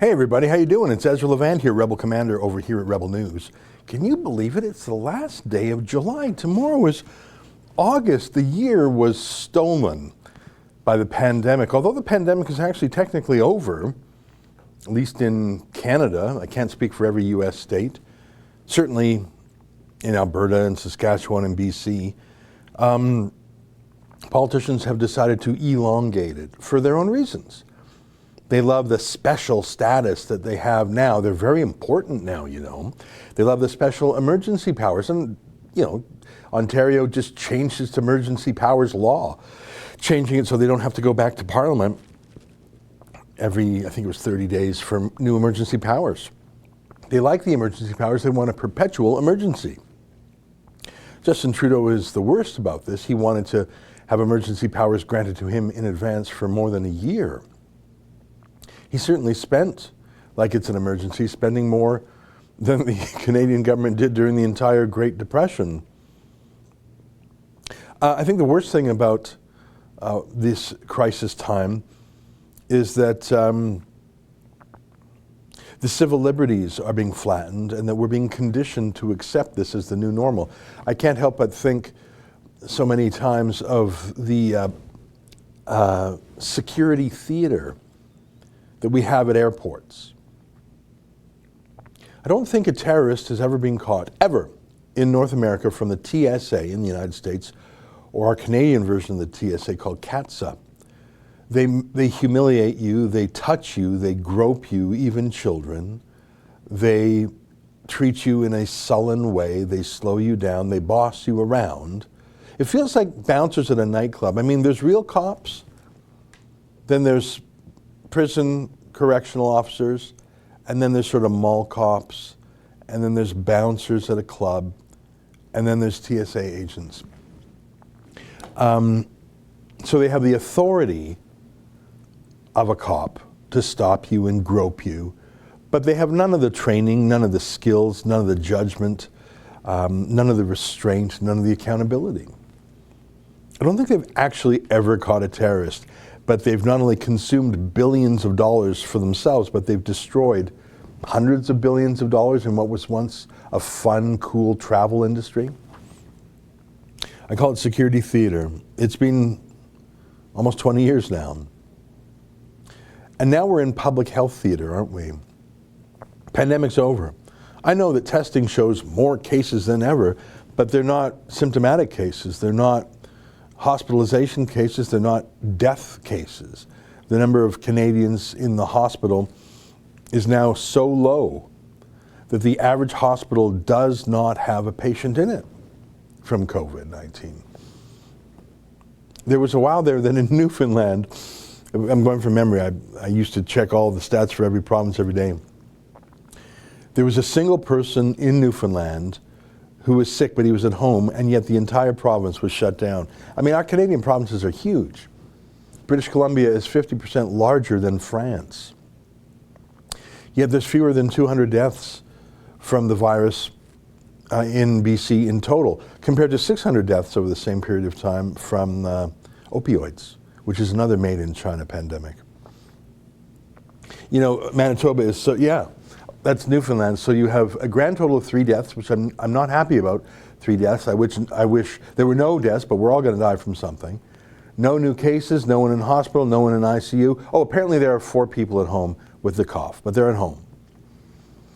Hey everybody, how you doing? It's Ezra Levant here, Rebel Commander over here at Rebel News. Can you believe it? It's the last day of July. Tomorrow is August. The year was stolen by the pandemic. Although the pandemic is actually technically over, at least in Canada. I can't speak for every U.S. state. Certainly in Alberta and Saskatchewan and BC. Politicians have decided to elongate it for their own reasons. They love the special status that they have now. They're very important now, you know. They love the special emergency powers. And, you know, Ontario just changed its emergency powers law, changing it so they don't have to go back to Parliament every, I think it was 30 days for new emergency powers. They like the emergency powers. They want a perpetual emergency. Justin Trudeau is the worst about this. He wanted to have emergency powers granted to him in advance for more than a year. He certainly spent like it's an emergency, spending more than the Canadian government did during the entire Great Depression. I think the worst thing about this crisis time is that the civil liberties are being flattened and that we're being conditioned to accept this as the new normal. I can't help but think so many times of the security theater that we have at airports. I don't think a terrorist has ever been caught, ever, in North America from the TSA in the United States, or our Canadian version of the TSA called CATSA. They humiliate you, they touch you, they grope you, even children. They treat you in a sullen way, they slow you down, they boss you around. It feels like bouncers at a nightclub. I mean, there's real cops, then there's prison correctional officers, and then there's sort of mall cops, and then there's bouncers at a club, and then there's TSA agents. So they have the authority of a cop to stop you and grope you, but they have none of the training, none of the skills, none of the judgment, none of the restraint, none of the accountability. I don't think they've actually ever caught a terrorist, but they've not only consumed billions of dollars for themselves, but they've destroyed hundreds of billions of dollars in what was once a fun, cool travel industry. I call it security theater. It's been almost 20 years now. And now we're in public health theater, aren't we? Pandemic's over. I know that testing shows more cases than ever, but they're not symptomatic cases. They're not hospitalization cases, they're not death cases. The number of Canadians in the hospital is now so low that the average hospital does not have a patient in it from COVID-19. There was a while there that in Newfoundland, I'm going from memory, I used to check all the stats for every province every day. There was a single person in Newfoundland who was sick, but he was at home, and yet the entire province was shut down. I mean, our Canadian provinces are huge. British Columbia is 50% larger than France. Yet there's fewer than 200 deaths from the virus in BC in total, compared to 600 deaths over the same period of time from opioids, which is another made-in-China pandemic. You know, Manitoba is so, yeah. That's Newfoundland. So you have a grand total of 3 deaths, which I'm not happy about. 3 deaths. I wish there were no deaths, but we're all going to die from something. No new cases, no one in hospital, no one in ICU. Oh, apparently there are 4 people at home with the cough, but they're at home.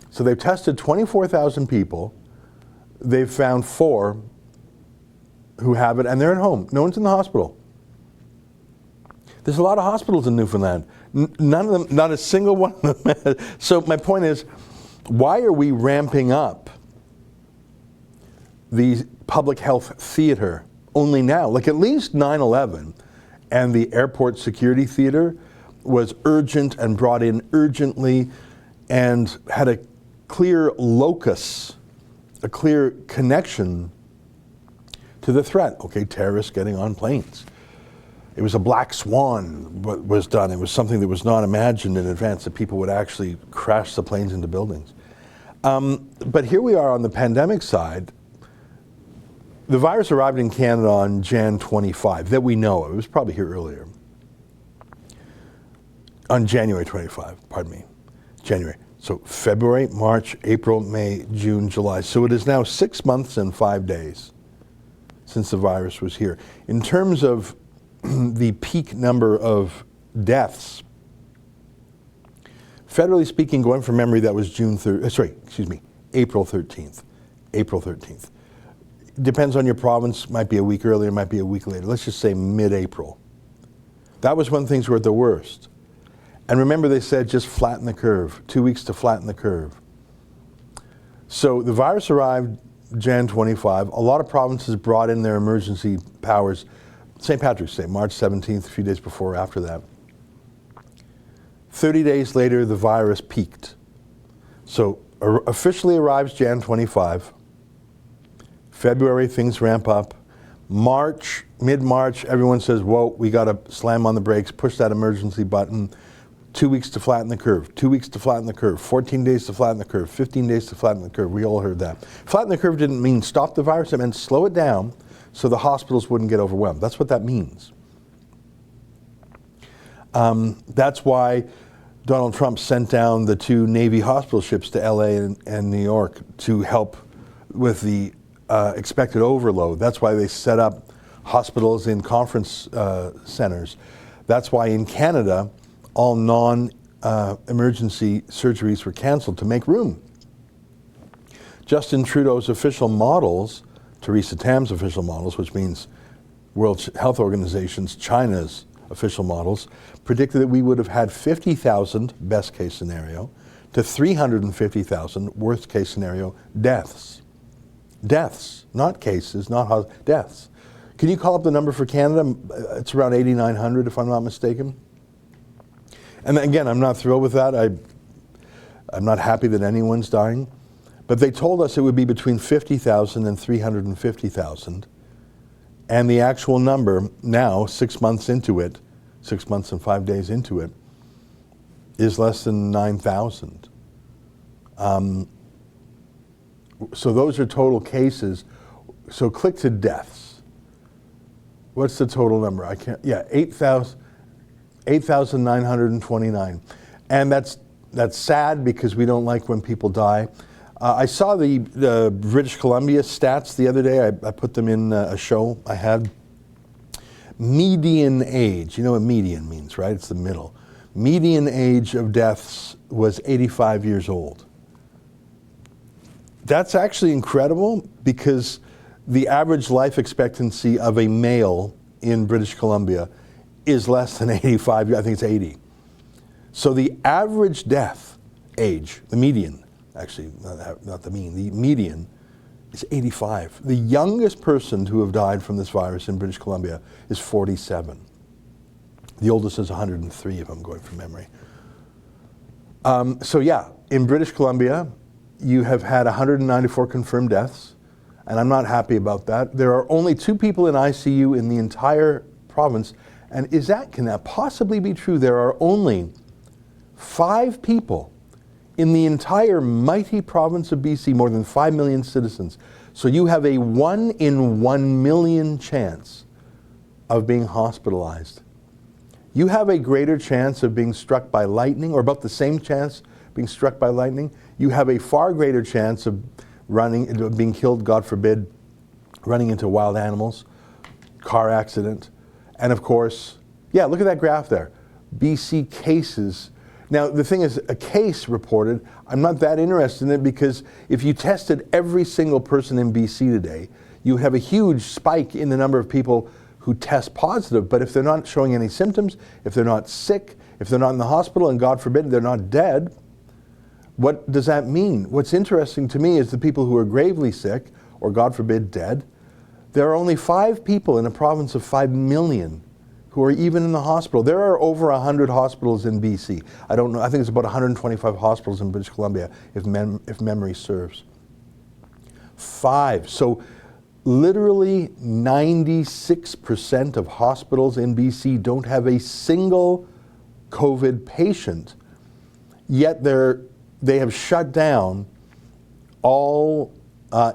So they've tested 24,000 people. They've found 4 who have it, and they're at home. No one's in the hospital. There's a lot of hospitals in Newfoundland. None of them, not a single one of them. So my point is, why are we ramping up the public health theater only now? Like at least 9/11 and the airport security theater was urgent and brought in urgently and had a clear locus, a clear connection to the threat. Okay, terrorists getting on planes. It was a black swan what was done. It was something that was not imagined in advance, that people would actually crash the planes into buildings. But here we are on the pandemic side. The virus arrived in Canada on Jan 25, that we know of. It was probably here earlier. On January 25, pardon me. January. So February, March, April, May, June, July. So it is now 6 months and 5 days since the virus was here. In terms of the peak number of deaths, federally speaking, going from memory, that was April 13th. April 13th. Depends on your province, might be a week earlier, might be a week later. Let's just say mid-April. That was when things were at the worst. And remember, they said just flatten the curve, 2 weeks to flatten the curve. So the virus arrived Jan 25. A lot of provinces brought in their emergency powers. St. Patrick's Day, March 17th, a few days before or after that. 30 days later, the virus peaked. So officially arrives Jan 25. February, things ramp up. March, mid-March, everyone says, whoa, we got to slam on the brakes, push that emergency button. 2 weeks to flatten the curve, 2 weeks to flatten the curve, 14 days to flatten the curve, 15 days to flatten the curve. We all heard that. Flatten the curve didn't mean stop the virus, it meant slow it down so the hospitals wouldn't get overwhelmed. That's what that means. That's why Donald Trump sent down the 2 Navy hospital ships to LA and New York to help with the expected overload. That's why they set up hospitals in conference centers. That's why in Canada, all non-emergency surgeries were canceled to make room. Justin Trudeau's official models, Theresa Tam's official models, which means World Health Organization's, China's official models, predicted that we would have had 50,000, best case scenario, to 350,000, worst case scenario, deaths. Deaths, not cases, not deaths. Can you call up the number for Canada? It's around 8,900 if I'm not mistaken. And again, I'm not thrilled with that. I'm not happy that anyone's dying. But they told us it would be between 50,000 and 350,000. And the actual number now, 6 months into it, 6 months and 5 days into it, is less than 9,000. So those are total cases. So click to deaths. What's the total number? 8,929. And that's sad because we don't like when people die. I saw the British Columbia stats the other day. I put them in a show I had. Median age, you know what median means, right? It's the middle. Median age of deaths was 85 years old. That's actually incredible because the average life expectancy of a male in British Columbia is less than 85, I think it's 80. So the average death age, the median, actually, not the mean, the median is 85. The youngest person to have died from this virus in British Columbia is 47. The oldest is 103, if I'm going from memory. So yeah, in British Columbia, you have had 194 confirmed deaths, and I'm not happy about that. There are only 2 people in ICU in the entire province. And can that possibly be true? There are only 5 people in the entire mighty province of BC, more than 5 million citizens. So you have a 1 in 1 million chance of being hospitalized. You have a greater chance of being struck by lightning, or about the same chance being struck by lightning. You have a far greater chance of being killed, God forbid, running into wild animals, car accident. And of course, yeah, look at that graph there. BC cases. Now, the thing is, a case reported, I'm not that interested in it because if you tested every single person in BC today, you have a huge spike in the number of people who test positive. But if they're not showing any symptoms, if they're not sick, if they're not in the hospital, and God forbid, they're not dead, what does that mean? What's interesting to me is the people who are gravely sick, or God forbid, dead. There are only 5 people in a province of 5 million who are even in the hospital. There are over 100 hospitals in BC. I don't know, I think it's about 125 hospitals in British Columbia, if memory serves. 5. So literally 96% of hospitals in BC don't have a single COVID patient, yet they have shut down all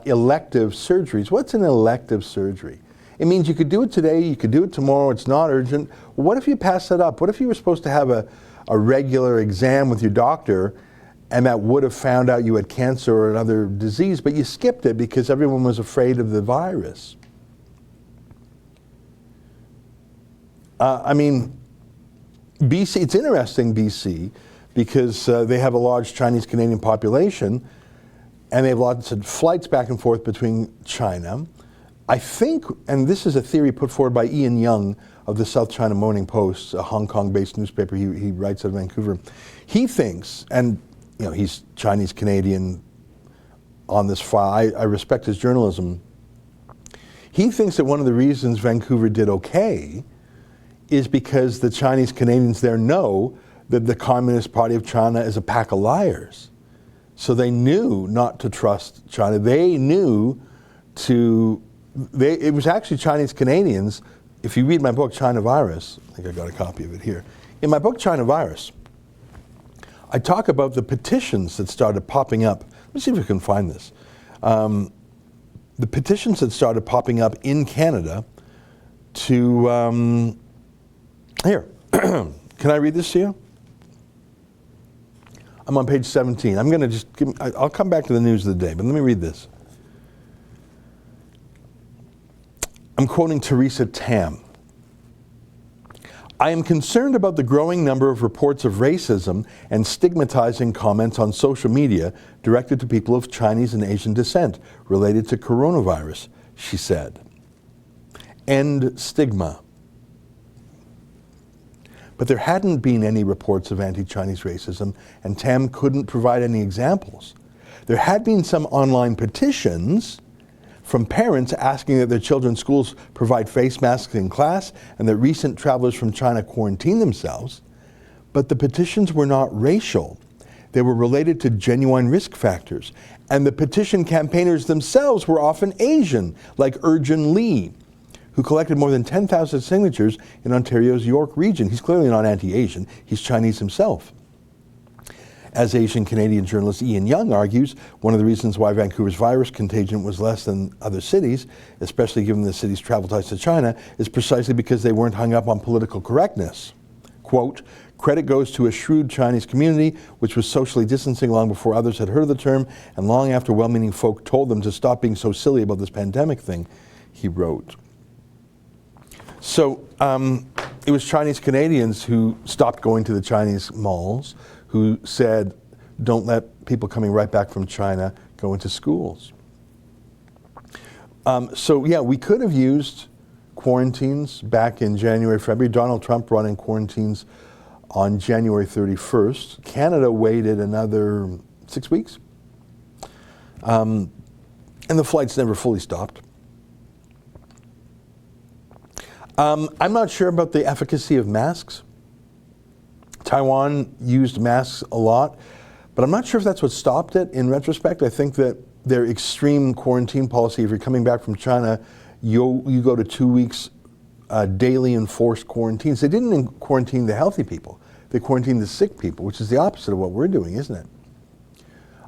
elective surgeries. What's an elective surgery? It means you could do it today, you could do it tomorrow, it's not urgent. What if you pass that up? What if you were supposed to have a regular exam with your doctor and that would have found out you had cancer or another disease, but you skipped it because everyone was afraid of the virus. I mean, BC, it's interesting, BC, because they have a large Chinese-Canadian population, and they have lots of flights back and forth between China. I think, and this is a theory put forward by Ian Young of the South China Morning Post, a Hong Kong-based newspaper, he writes out of Vancouver. He thinks, and you know, he's Chinese-Canadian on this file, I respect his journalism. He thinks that one of the reasons Vancouver did okay is because the Chinese Canadians there know that the Communist Party of China is a pack of liars. So they knew not to trust China. They knew it was actually Chinese Canadians. If you read my book, China Virus, I think I got a copy of it here. In my book, China Virus, I talk about the petitions that started popping up. Let me see if we can find this. The petitions that started popping up in Canada to, here, can I read this to you? I'm on page 17. I'm going to I'll come back to the news of the day, but let me read this. I'm quoting Teresa Tam. I am concerned about the growing number of reports of racism and stigmatizing comments on social media directed to people of Chinese and Asian descent related to coronavirus, she said. End stigma. But there hadn't been any reports of anti-Chinese racism, and Tam couldn't provide any examples. There had been some online petitions from parents asking that their children's schools provide face masks in class and that recent travelers from China quarantine themselves, but the petitions were not racial. They were related to genuine risk factors, and the petition campaigners themselves were often Asian, like Urjin Lee, who collected more than 10,000 signatures in Ontario's York region. He's clearly not anti-Asian, he's Chinese himself. As Asian-Canadian journalist Ian Young argues, one of the reasons why Vancouver's virus contagion was less than other cities, especially given the city's travel ties to China, is precisely because they weren't hung up on political correctness. Quote, credit goes to a shrewd Chinese community, which was socially distancing long before others had heard of the term, and long after well-meaning folk told them to stop being so silly about this pandemic thing, he wrote. So it was Chinese Canadians who stopped going to the Chinese malls, who said, don't let people coming right back from China go into schools. So yeah, we could have used quarantines back in January, February. Donald Trump brought in quarantines on January 31st. Canada waited another 6 weeks. And the flights never fully stopped. I'm not sure about the efficacy of masks. Taiwan used masks a lot, but I'm not sure if that's what stopped it. In retrospect, I think that their extreme quarantine policy, if you're coming back from China, you go to 2 weeks daily enforced quarantines. They didn't quarantine the healthy people. They quarantined the sick people, which is the opposite of what we're doing, isn't it?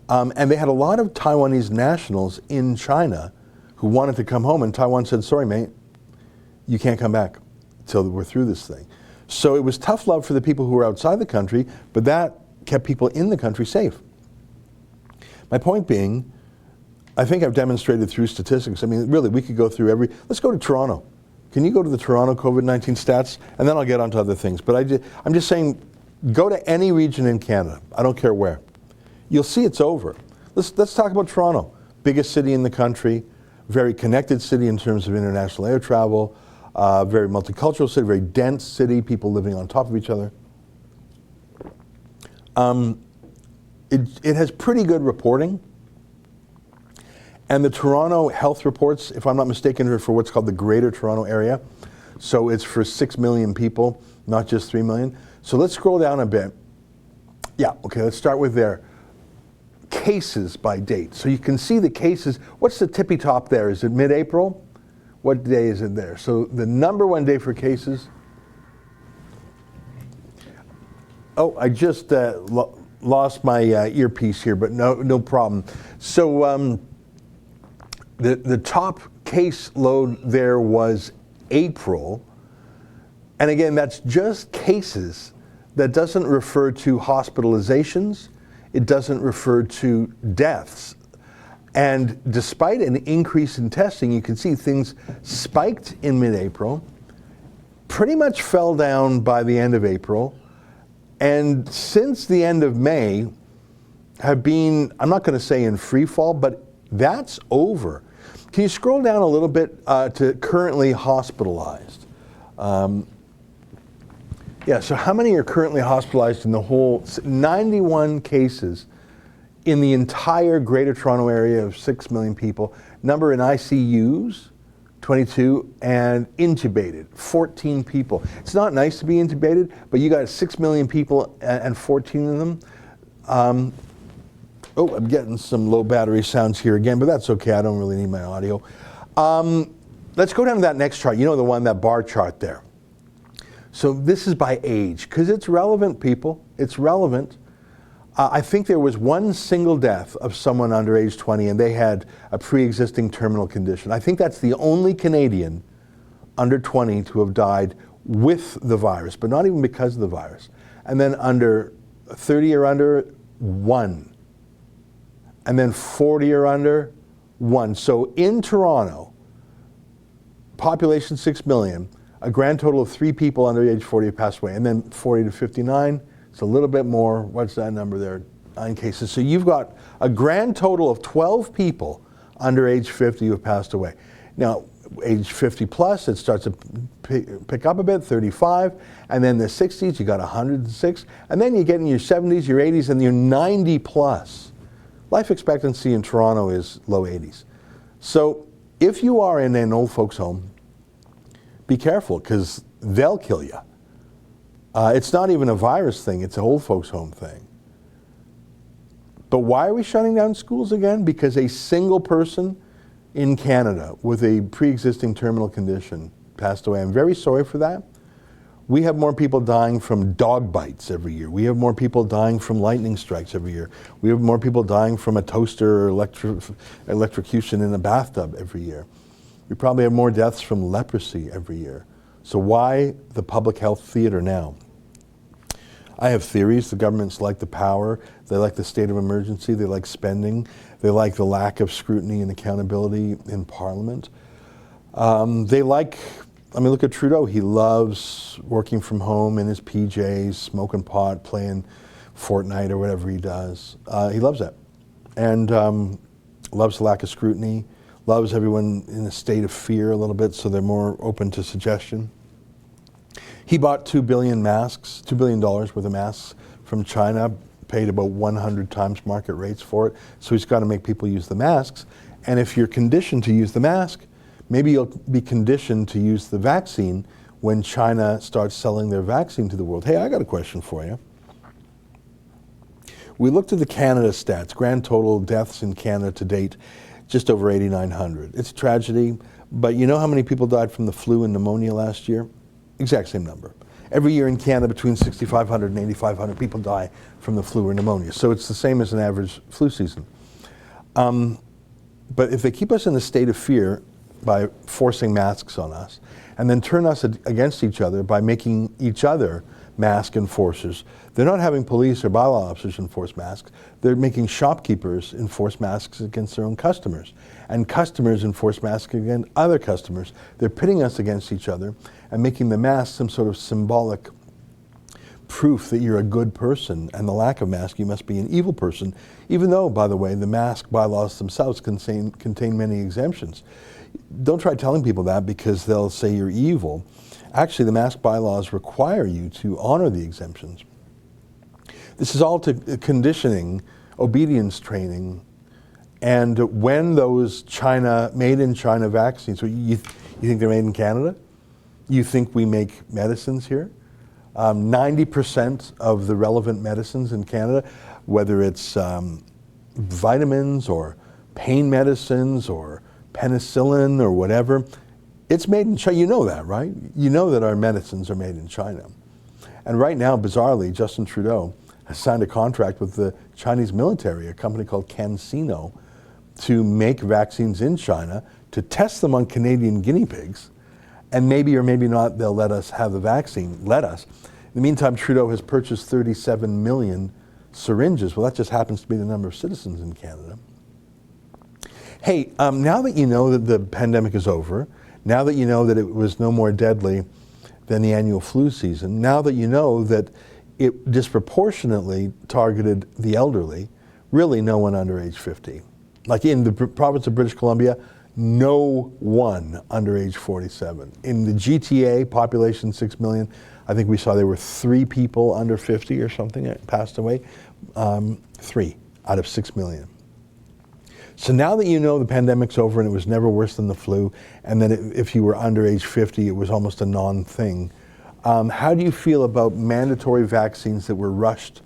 And they had a lot of Taiwanese nationals in China who wanted to come home, and Taiwan said, sorry, mate, you can't come back until we're through this thing. So it was tough love for the people who were outside the country, but that kept people in the country safe. My point being, I think I've demonstrated through statistics, I mean, really, we could go through let's go to Toronto. Can you go to the Toronto COVID-19 stats? And then I'll get onto other things. But I'm just saying, go to any region in Canada, I don't care where. You'll see it's over. Let's talk about Toronto. Biggest city in the country, very connected city in terms of international air travel, very multicultural city, very dense city, people living on top of each other. It has pretty good reporting. And the Toronto health reports, if I'm not mistaken, are for what's called the Greater Toronto Area. So it's for 6 million people, not just 3 million. So let's scroll down a bit. Yeah, okay, let's start with their cases by date. So you can see the cases. What's the tippy top there? Is it mid-April? What day is it there? So the number one day for cases. Oh, I just lost my earpiece here, but no problem. So the top case load there was April. And again, that's just cases. That doesn't refer to hospitalizations. It doesn't refer to deaths. And despite an increase in testing, you can see things spiked in mid-April, pretty much fell down by the end of April, and since the end of May have been, I'm not going to say in free fall, but that's over. Can you scroll down a little bit to currently hospitalized? Yeah, so how many are currently hospitalized in the whole, 91 cases in the entire Greater Toronto area of 6 million people. Number in ICUs, 22, and intubated, 14 people. It's not nice to be intubated, but you got 6 million people and 14 of them. Oh, I'm getting some low battery sounds here again, but that's okay, I don't really need my audio. Let's go down to that next chart. You know the one, that bar chart there. So this is by age, because it's relevant, people, it's relevant. I think there was one single death of someone under age 20 and they had a pre-existing terminal condition. I think that's the only Canadian under 20 to have died with the virus, but not even because of the virus. And then under 30 or under, 1. And then 40 or under, 1. So in Toronto, population 6 million, a grand total of 3 people under age 40 have passed away. And then 40 to 59, it's a little bit more. What's that number there? 9 cases. So you've got a grand total of 12 people under age 50 who have passed away. Now, age 50 plus, it starts to pick up a bit, 35. And then the 60s, you got 106. And then you get in your 70s, your 80s, and your 90 plus. Life expectancy in Toronto is low 80s. So if you are in an old folks home, be careful, because they'll kill you. It's not even a virus thing, it's an old folks home thing. But why are we shutting down schools again? Because a single person in Canada with a pre-existing terminal condition passed away. I'm very sorry for that. We have more people dying from dog bites every year. We have more people dying from lightning strikes every year. We have more people dying from a toaster or electrocution in a bathtub every year. We probably have more deaths from leprosy every year. So why the public health theater now? I have theories. The governments like the power. They like the state of emergency. They like spending. They like the lack of scrutiny and accountability in Parliament. They like, I mean, look at Trudeau. He loves working from home in his PJs, smoking pot, playing Fortnite or whatever he does. He loves that. And loves the lack of scrutiny. Loves everyone in a state of fear a little bit, so they're more open to suggestion. He bought 2 billion masks, $2 billion worth of masks from China, paid about 100 times market rates for it. So he's got to make people use the masks. And if you're conditioned to use the mask, maybe you'll be conditioned to use the vaccine when China starts selling their vaccine to the world. Hey, I got a question for you. We looked at the Canada stats, grand total deaths in Canada to date, just over 8,900. It's a tragedy, but you know how many people died from the flu and pneumonia last year? Exact same number. Every year in Canada, between 6,500 and 8,500 people die from the flu or pneumonia. So it's the same as an average flu season. But if they keep us in a state of fear by forcing masks on us, and then turn us against each other by making each other mask enforcers, they're not having police or bylaw officers enforce masks. They're making shopkeepers enforce masks against their own customers. And customers enforce masks against other customers. They're pitting us against each other and making the mask some sort of symbolic proof that you're a good person, and the lack of mask, you must be an evil person, even though, by the way, the mask bylaws themselves contain many exemptions. Don't try telling people that, because they'll say you're evil. Actually, the mask bylaws require you to honor the exemptions. This is all to conditioning, obedience training, and when those made in China vaccines, so you think they're made in Canada? You think we make medicines here? 90% of the relevant medicines in Canada, whether it's vitamins or pain medicines or penicillin or whatever, it's made in China. You know that, right? You know that our medicines are made in China. And right now, bizarrely, Justin Trudeau has signed a contract with the Chinese military, a company called CanSino, to make vaccines in China, to test them on Canadian guinea pigs, and maybe or maybe not they'll let us have the vaccine. Let us. In the meantime, Trudeau has purchased 37 million syringes. Well, that just happens to be the number of citizens in Canada. Hey, now that you know that the pandemic is over, now that you know that it was no more deadly than the annual flu season, now that you know that it disproportionately targeted the elderly, really no one under age 50. Like in the province of British Columbia, no one under age 47. In the GTA, population 6 million, I think we saw there were 3 people under 50 or something that passed away. 3 out of 6 million. So now that you know the pandemic's over and it was never worse than the flu, and that if you were under age 50, it was almost a non-thing, how do you feel about mandatory vaccines that were rushed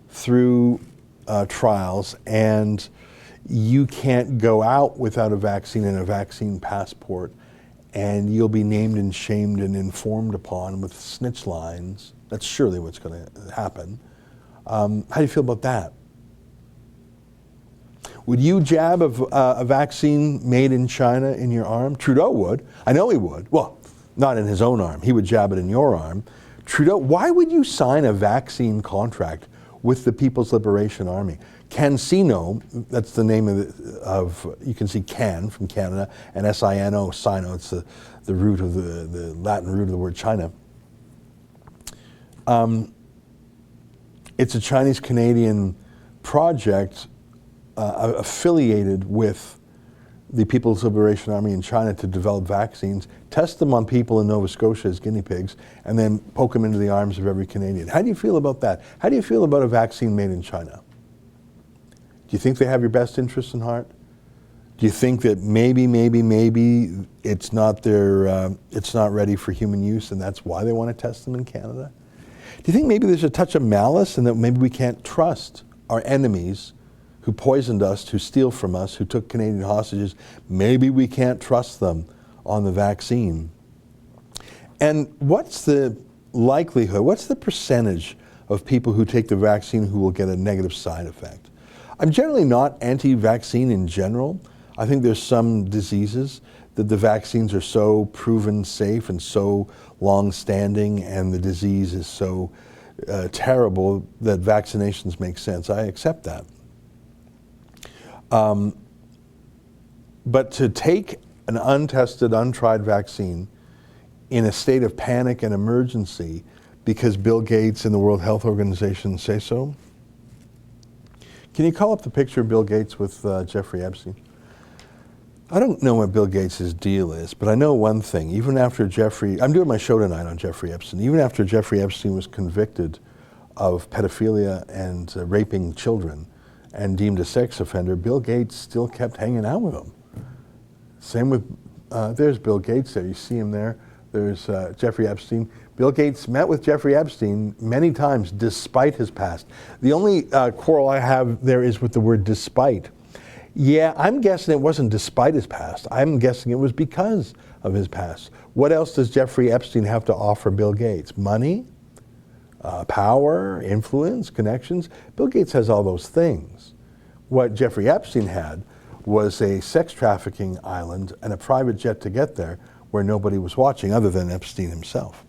through trials, and you can't go out without a vaccine and a vaccine passport, and you'll be named and shamed and informed upon with snitch lines? That's surely what's going to happen. How do you feel about that? Would you jab a vaccine made in China in your arm? Trudeau would. I know he would. Well, not in his own arm. He would jab it in your arm. Trudeau, why would you sign a vaccine contract with the People's Liberation Army? CanSino, that's the name of you can see can from Canada, and S-I-N-O, Sino, it's the root of the Latin root of the word China. It's a Chinese-Canadian project affiliated with the People's Liberation Army in China to develop vaccines, test them on people in Nova Scotia as guinea pigs, and then poke them into the arms of every Canadian. How do you feel about that? How do you feel about a vaccine made in China? Do you think they have your best interests in heart? Do you think that maybe it's not ready for human use, and that's why they want to test them in Canada? Do you think maybe there's a touch of malice, and that maybe we can't trust our enemies who poisoned us, who steal from us, who took Canadian hostages? Maybe we can't trust them on the vaccine. And what's the likelihood, what's the percentage of people who take the vaccine who will get a negative side effect? I'm generally not anti-vaccine in general. I think there's some diseases that the vaccines are so proven safe and so long-standing, and the disease is so terrible that vaccinations make sense. I accept that. But to take an untested, untried vaccine in a state of panic and emergency because Bill Gates and the World Health Organization say so? Can you call up the picture of Bill Gates with Jeffrey Epstein? I don't know what Bill Gates' deal is, but I know one thing. Even after I'm doing my show tonight on Jeffrey Epstein. Even after Jeffrey Epstein was convicted of pedophilia and raping children and deemed a sex offender, Bill Gates still kept hanging out with him. Same with, there's Bill Gates there. You see him there. There's Jeffrey Epstein. Bill Gates met with Jeffrey Epstein many times despite his past. The only quarrel I have there is with the word despite. Yeah, I'm guessing it wasn't despite his past. I'm guessing it was because of his past. What else does Jeffrey Epstein have to offer Bill Gates? Money? Power? Influence? Connections? Bill Gates has all those things. What Jeffrey Epstein had was a sex trafficking island and a private jet to get there where nobody was watching other than Epstein himself.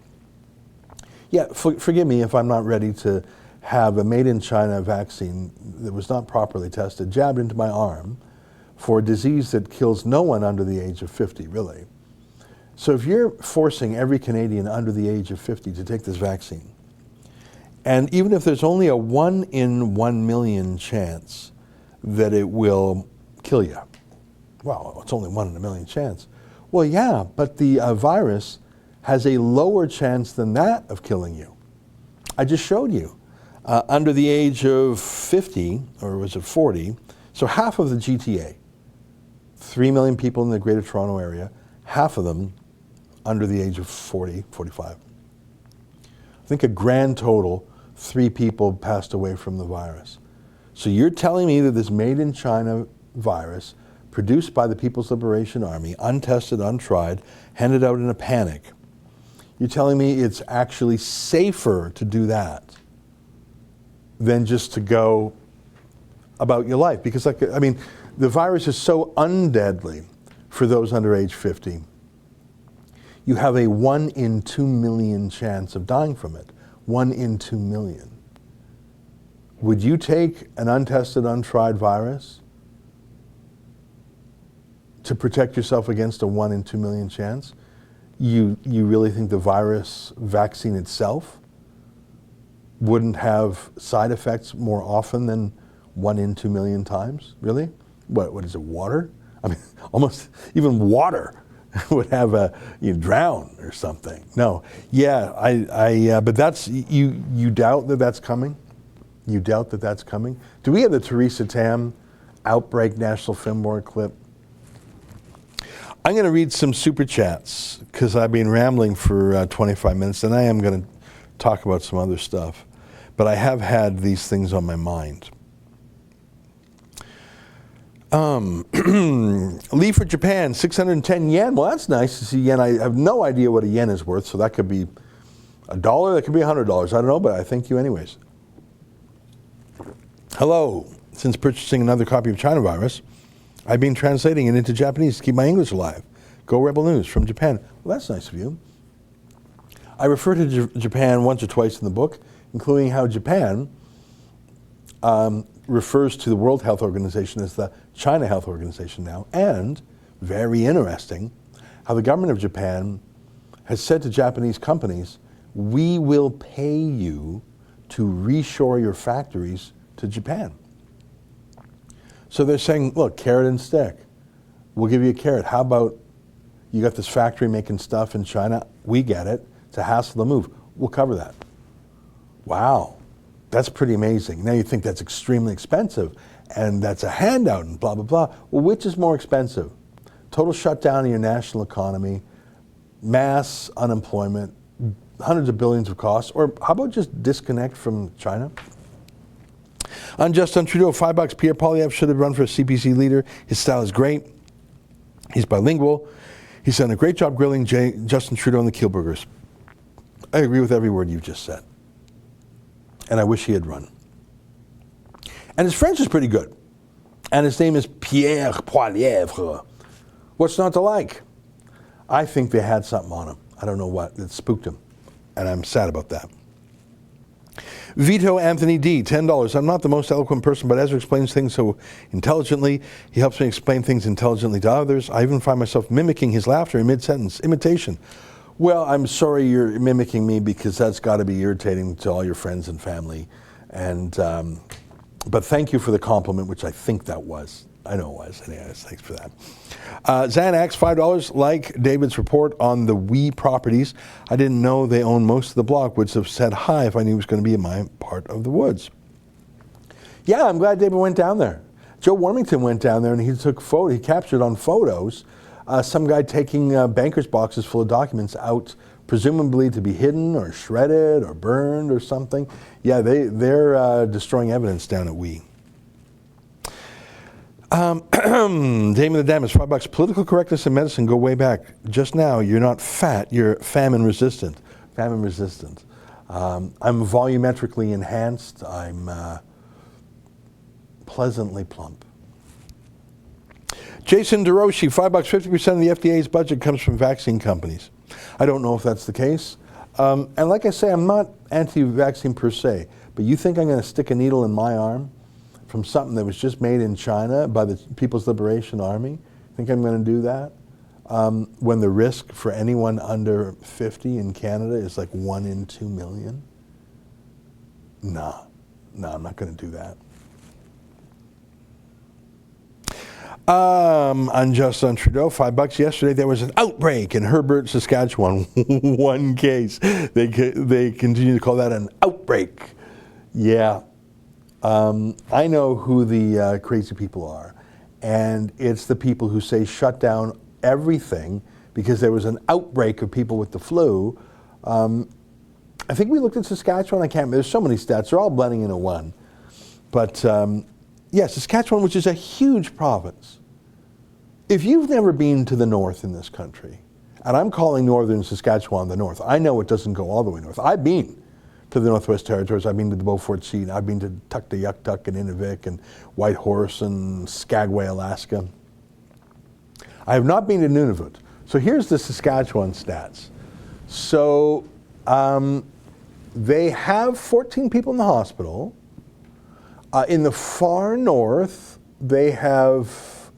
Yeah, forgive me if I'm not ready to have a made-in-China vaccine that was not properly tested jabbed into my arm for a disease that kills no one under the age of 50, really. So if you're forcing every Canadian under the age of 50 to take this vaccine, and even if there's only a 1 in 1 million chance that it will kill you, well, it's only 1 in a million chance. Well, yeah, but the virus has a lower chance than that of killing you. I just showed you. Under the age of 50, or was it 40, so half of the GTA, 3 million people in the Greater Toronto Area, half of them under the age of 40, 45. I think a grand total, 3 people passed away from the virus. So you're telling me that this made-in-China virus, produced by the People's Liberation Army, untested, untried, handed out in a panic, you're telling me it's actually safer to do that than just to go about your life? Because, the virus is so undeadly for those under age 50. You have a 1 in 2 million chance of dying from it. 1 in 2 million. Would you take an untested, untried virus to protect yourself against a 1 in 2 million chance? You really think the virus vaccine itself wouldn't have side effects more often than 1 in 2 million times? Really? What is it, water? I mean, almost even water would have you drown or something. No, yeah, but that's, you doubt that that's coming? You doubt that that's coming? Do we have the Theresa Tam outbreak National Film Board clip? I'm going to read some super chats because I've been rambling for 25 minutes, and I am going to talk about some other stuff. But I have had these things on my mind. Lee for Japan, 610 yen. Well, that's nice to see yen. I have no idea what a yen is worth, so that could be $1, that could be $100. I don't know, but I thank you anyways. Hello. Since purchasing another copy of China Virus, I've been translating it into Japanese to keep my English alive. Go Rebel News from Japan. Well, that's nice of you. I refer to Japan once or twice in the book, including how Japan refers to the World Health Organization as the China Health Organization now, and, very interesting, how the government of Japan has said to Japanese companies, we will pay you to reshore your factories to Japan. So they're saying, look, carrot and stick. We'll give you a carrot. How about you got this factory making stuff in China? We get it. It's a hassle to move. We'll cover that. Wow. That's pretty amazing. Now you think that's extremely expensive and that's a handout and blah, blah, blah. Well, which is more expensive? Total shutdown of your national economy, mass unemployment, hundreds of billions of costs, or how about just disconnect from China? Unjust on Trudeau, $5. Pierre Poilievre should have run for a CPC leader. His style is great. He's bilingual. He's done a great job grilling Justin Trudeau and the Kielburgers. I agree with every word you've just said. And I wish he had run. And his French is pretty good. And his name is Pierre Poilievre. What's not to like? I think they had something on him. I don't know what. It spooked him. And I'm sad about that. Vito Anthony D, $10. I'm not the most eloquent person, but Ezra explains things so intelligently. He helps me explain things intelligently to others. I even find myself mimicking his laughter in mid-sentence. Imitation. Well, I'm sorry you're mimicking me because that's got to be irritating to all your friends and family. And but thank you for the compliment, which I think that was. I know it was. Anyways, thanks for that. Xanax, $5. Like David's report on the Wee properties. I didn't know they own most of the block. Would have said hi if I knew it was going to be in my part of the woods. Yeah, I'm glad David went down there. Joe Warmington went down there and he took he captured on photos some guy taking banker's boxes full of documents out, presumably to be hidden or shredded or burned or something. Yeah, they're destroying evidence down at Wee. Damon the Dam is $5. Political correctness in medicine go way back. Just now, you're not fat, you're famine resistant. Famine resistant. I'm volumetrically enhanced. I'm pleasantly plump. Jason DeRoshi, $5, 50% of the FDA's budget comes from vaccine companies. I don't know if that's the case. And like I say, I'm not anti-vaccine per se, but you think I'm going to stick a needle in my arm from something that was just made in China by the People's Liberation Army? Think I'm going to do that? When the risk for anyone under 50 in Canada is like 1 in 2 million? No, I'm not going to do that. Unjust on Trudeau, $5. Yesterday there was an outbreak in Herbert, Saskatchewan. One case. They continue to call that an outbreak. Yeah. I know who the crazy people are. And it's the people who say shut down everything because there was an outbreak of people with the flu. I think we looked at Saskatchewan. I can't remember. There's so many stats. They're all blending into one. But yeah, Saskatchewan, which is a huge province. If you've never been to the north in this country, and I'm calling northern Saskatchewan the north, I know it doesn't go all the way north. I've been to the Northwest Territories. I've been to the Beaufort Sea. I've been to Tuktoyaktuk and Inuvik and Whitehorse and Skagway, Alaska. I have not been to Nunavut. So here's the Saskatchewan stats. So they have 14 people in the hospital. In the far north, they have,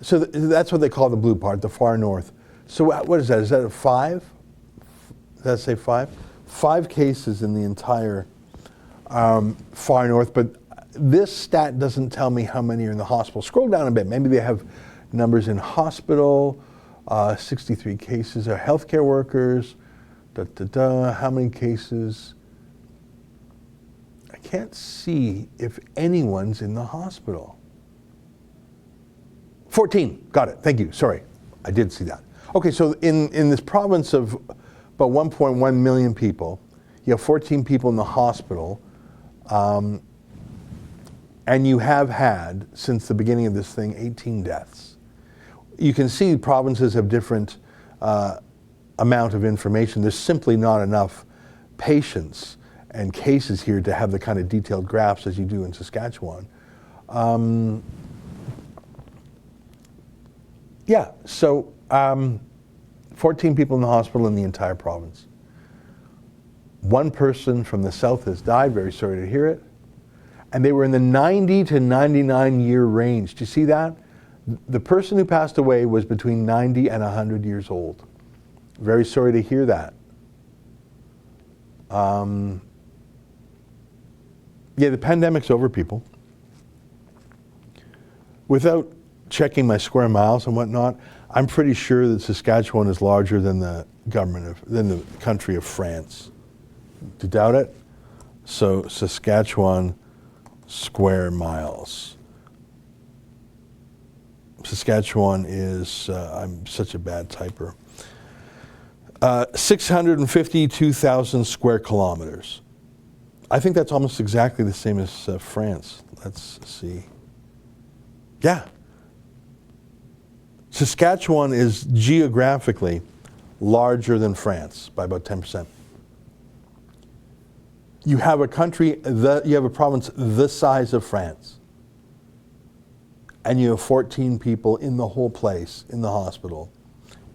so that's what they call the blue part, the far north. So what is that? Is that a 5? Does that say 5? 5 cases in the entire far north, but this stat doesn't tell me how many are in the hospital. Scroll down a bit. Maybe they have numbers in hospital, 63 cases are healthcare workers, how many cases? I can't see if anyone's in the hospital. 14, got it, thank you, sorry, I did see that. Okay, so in this province of about 1.1 million people, you have 14 people in the hospital, and you have had, since the beginning of this thing, 18 deaths. You can see provinces have different amount of information. There's simply not enough patients and cases here to have the kind of detailed graphs as you do in Saskatchewan. Yeah, so 14 people in the hospital in the entire province. 1 person from the south has died, very sorry to hear it. And they were in the 90 to 99 year range. Do you see that? The person who passed away was between 90 and 100 years old. Very sorry to hear that. Yeah, the pandemic's over, people. Without checking my square miles and whatnot, I'm pretty sure that Saskatchewan is larger than the country of France. Do you doubt it? So Saskatchewan square miles. Saskatchewan is, I'm such a bad typer, 652,000 square kilometers. I think that's almost exactly the same as France. Let's see. Yeah. Saskatchewan is geographically larger than France by about 10%. You have a country, you have a province the size of France, and you have 14 people in the whole place in the hospital.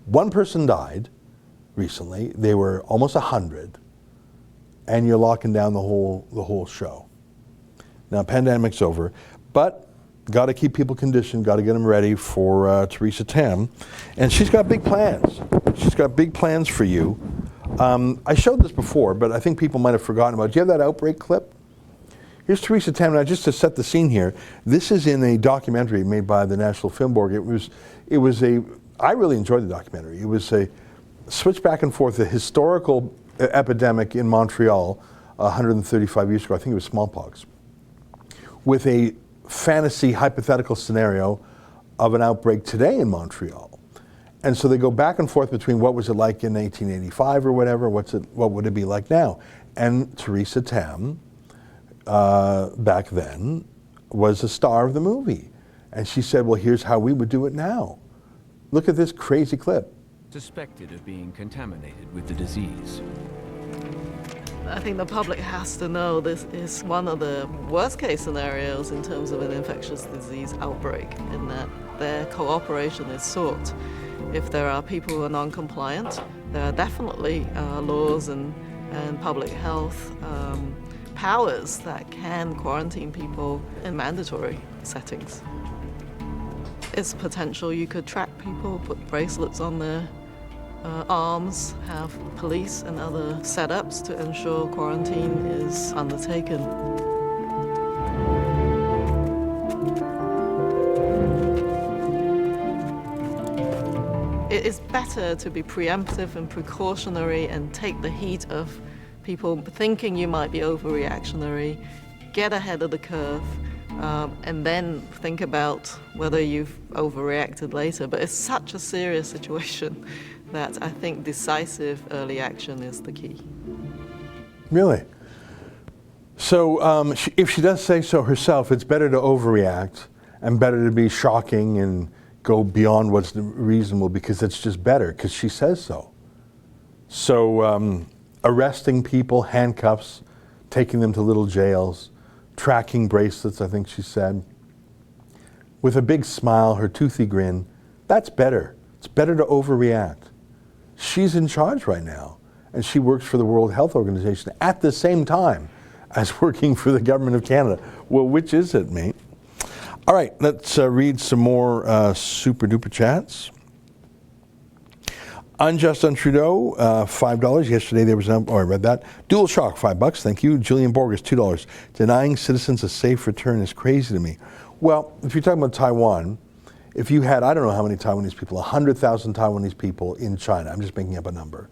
1 person died recently. They were almost 100, and you're locking down the whole show. Now, pandemic's over, but got to keep people conditioned, got to get them ready for Theresa Tam, and she's got big plans. She's got big plans for you. I showed this before, but I think people might have forgotten about it. Do you have that outbreak clip? Here's Theresa Tam. Now, just to set the scene here, this is in a documentary made by the National Film Board. I really enjoyed the documentary. It was a switch back and forth, a historical epidemic in Montreal 135 years ago. I think it was smallpox, with a fantasy hypothetical scenario of an outbreak today in Montreal. And so they go back and forth between what was it like in 1885 or whatever, what would it be like now? And Theresa Tam, back then, was the star of the movie. And she said, well, here's how we would do it now. Look at this crazy clip. Suspected of being contaminated with the disease. I think the public has to know this is one of the worst case scenarios in terms of an infectious disease outbreak, in that their cooperation is sought. If there are people who are non-compliant, there are definitely laws and public health powers that can quarantine people in mandatory settings. It's potential you could track people, put bracelets on their arms, have police and other setups to ensure quarantine is undertaken. It is better to be preemptive and precautionary and take the heat of people thinking you might be overreactionary, get ahead of the curve, and then think about whether you've overreacted later. But it's such a serious situation that I think decisive early action is the key. Really? So if she does say so herself, it's better to overreact and better to be shocking and go beyond what's reasonable, because it's just better, because she says so. So arresting people, handcuffs, taking them to little jails, tracking bracelets, I think she said, with a big smile, her toothy grin, that's better. It's better to overreact. She's in charge right now, and she works for the World Health Organization at the same time as working for the government of Canada. Well, which is it, mate? All right, let's read some more super duper chats. Unjust on Trudeau, $5. Yesterday there was I read that. Dual Shock, $5. Thank you. Julian Borges, $2. Denying citizens a safe return is crazy to me. Well, if you're talking about Taiwan, if you had, I don't know how many Taiwanese people, 100,000 Taiwanese people in China, I'm just making up a number.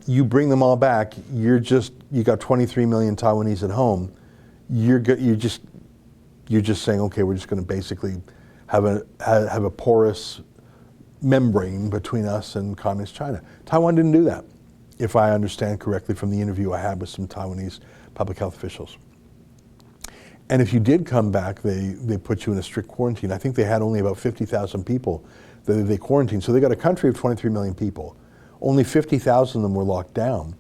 You bring them all back, you got 23 million Taiwanese at home. You're just saying, okay, we're just going to basically have a porous membrane between us and communist China. Taiwan didn't do that, if I understand correctly from the interview I had with some Taiwanese public health officials. And if you did come back, they put you in a strict quarantine. I think they had only about 50,000 people that they quarantined. So they got a country of 23 million people. Only 50,000 of them were locked down.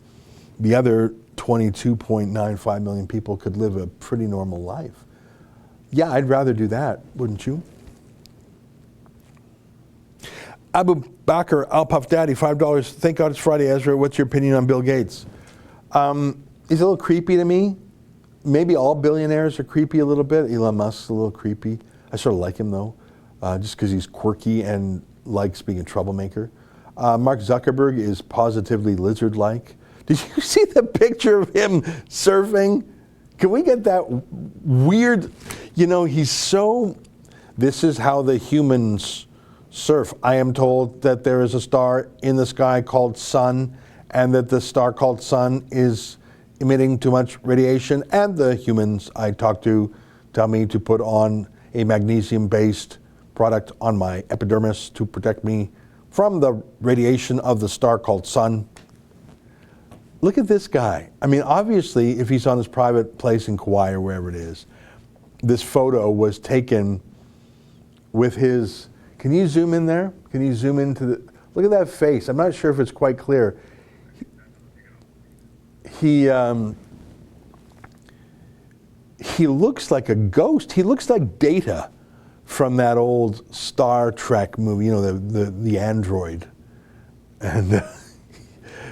The other 22.95 million people could live a pretty normal life. Yeah, I'd rather do that, wouldn't you? Abu Bakr, Al Puff Daddy, $5. Thank God it's Friday, Ezra. What's your opinion on Bill Gates? He's a little creepy to me. Maybe all billionaires are creepy a little bit. Elon Musk's a little creepy. I sort of like him though, just because he's quirky and likes being a troublemaker. Mark Zuckerberg is positively lizard-like. Did you see the picture of him surfing? Can we get that weird, he's so, this is how the humans surf. I am told that there is a star in the sky called Sun, and that the star called Sun is emitting too much radiation, and the humans I talk to tell me to put on a magnesium-based product on my epidermis to protect me from the radiation of the star called Sun. Look at this guy. I mean, obviously, if he's on his private place in Kauai or wherever it is, this photo was taken with his, can you zoom in there? Can you zoom into the, look at that face. I'm not sure if it's quite clear. He looks like a ghost. He looks like Data from that old Star Trek movie, the android. And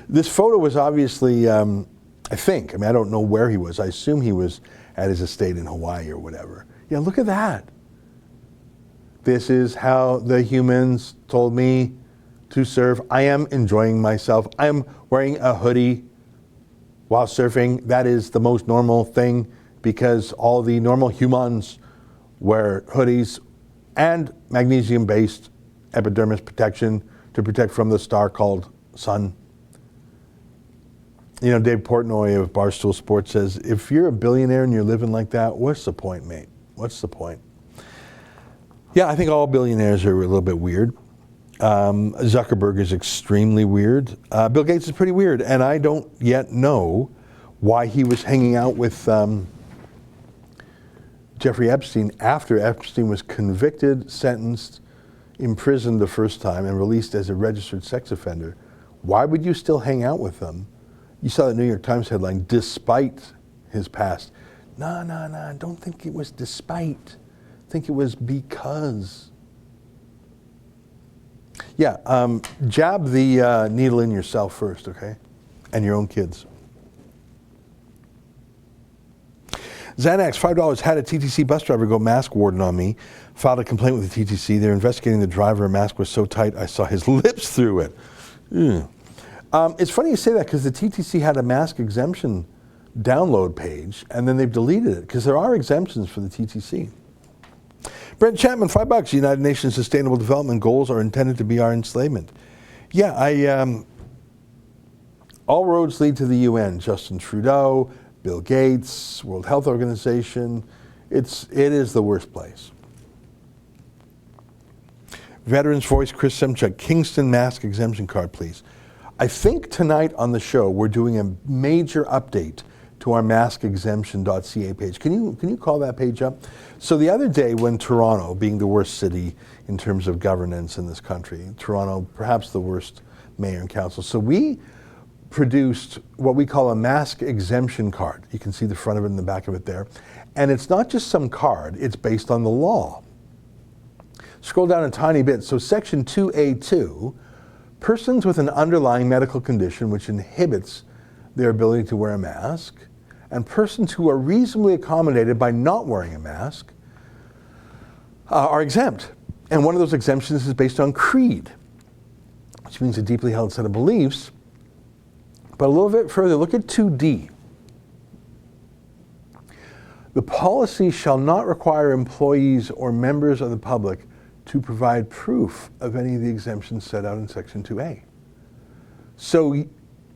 this photo was obviously, I don't know where he was. I assume he was at his estate in Hawaii or whatever. Yeah, look at that. This is how the humans told me to surf. I am enjoying myself. I am wearing a hoodie while surfing. That is the most normal thing because all the normal humans wear hoodies and magnesium-based epidermis protection to protect from the star called Sun. Dave Portnoy of Barstool Sports says, if you're a billionaire and you're living like that, what's the point, mate? What's the point? Yeah, I think all billionaires are a little bit weird. Zuckerberg is extremely weird. Bill Gates is pretty weird, and I don't yet know why he was hanging out with Jeffrey Epstein after Epstein was convicted, sentenced, imprisoned the first time, and released as a registered sex offender. Why would you still hang out with them? You saw the New York Times headline, despite his past. No, I don't think it was despite. I think it was because. Yeah, jab the needle in yourself first, okay? And your own kids. Xanax, $5. Had a TTC bus driver go mask warden on me. Filed a complaint with the TTC. They're investigating the driver. A mask was so tight I saw his lips through it. It's funny you say that because the TTC had a mask exemption download page and then they've deleted it because there are exemptions for the TTC. Brent Chapman, $5. United Nations Sustainable Development Goals are intended to be our enslavement. Yeah, all roads lead to the UN. Justin Trudeau, Bill Gates, World Health Organization. It is the worst place. Veterans Voice, Chris Semchuk, Kingston mask exemption card, please. I think tonight on the show we're doing a major update to our maskexemption.ca page. Can you call that page up? So the other day when Toronto, being the worst city in terms of governance in this country, Toronto perhaps the worst mayor and council, so we produced what we call a mask exemption card. You can see the front of it and the back of it there. And it's not just some card, it's based on the law. Scroll down a tiny bit. So section 2A2, persons with an underlying medical condition which inhibits their ability to wear a mask and persons who are reasonably accommodated by not wearing a mask are exempt. And one of those exemptions is based on creed, which means a deeply held set of beliefs. But a little bit further, look at 2D. The policy shall not require employees or members of the public to provide proof of any of the exemptions set out in Section 2A. So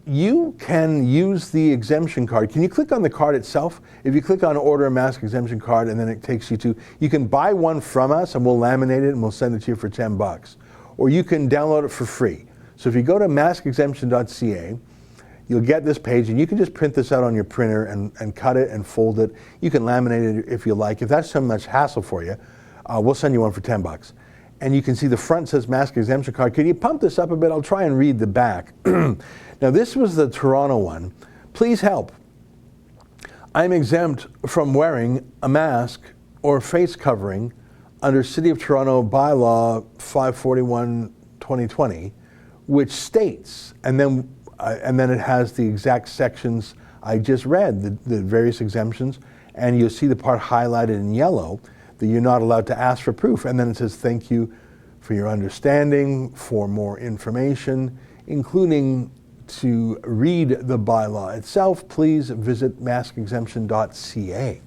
you can use the exemption card. Can you click on the card itself? If you click on order a mask exemption card and then it takes you to, you can buy one from us and we'll laminate it and we'll send it to you for $10. Or you can download it for free. So if you go to maskexemption.ca, you'll get this page and you can just print this out on your printer and cut it and fold it. You can laminate it if you like. If that's so much hassle for you, we'll send you one for $10. And you can see the front says mask exemption card. Can you pump this up a bit? I'll try and read the back. Now this was the Toronto one. Please help. I'm exempt from wearing a mask or face covering under City of Toronto bylaw 541/2020, which states, and then it has the exact sections I just read, the various exemptions, and you'll see the part highlighted in yellow that you're not allowed to ask for proof. And then it says, thank you for your understanding. For more information, including to read the bylaw itself, please visit maskexemption.ca.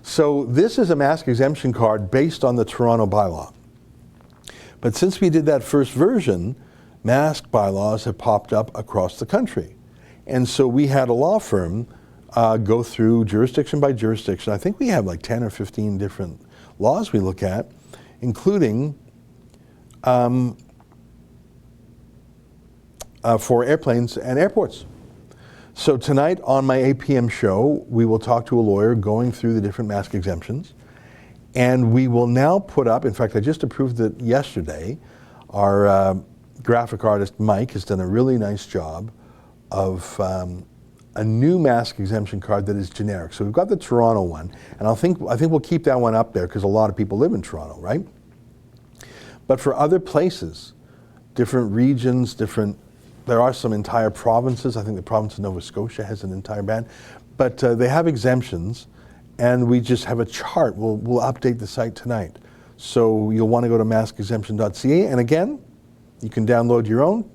So this is a mask exemption card based on the Toronto bylaw. But since we did that first version, mask bylaws have popped up across the country. And so we had a law firm go through jurisdiction by jurisdiction. I think we have like 10 or 15 different laws we look at, including for airplanes and airports. So tonight on my 8 p.m. show, we will talk to a lawyer going through the different mask exemptions. And we will now put up, in fact, I just approved it yesterday, our graphic artist Mike has done a really nice job of a new mask exemption card that is generic. So we've got the Toronto one, and I think we'll keep that one up there because a lot of people live in Toronto, right? But for other places, different regions, there are some entire provinces. I think the province of Nova Scotia has an entire ban, but they have exemptions, and we just have a chart. We'll update the site tonight. So you'll want to go to maskexemption.ca, and again, you can download your own,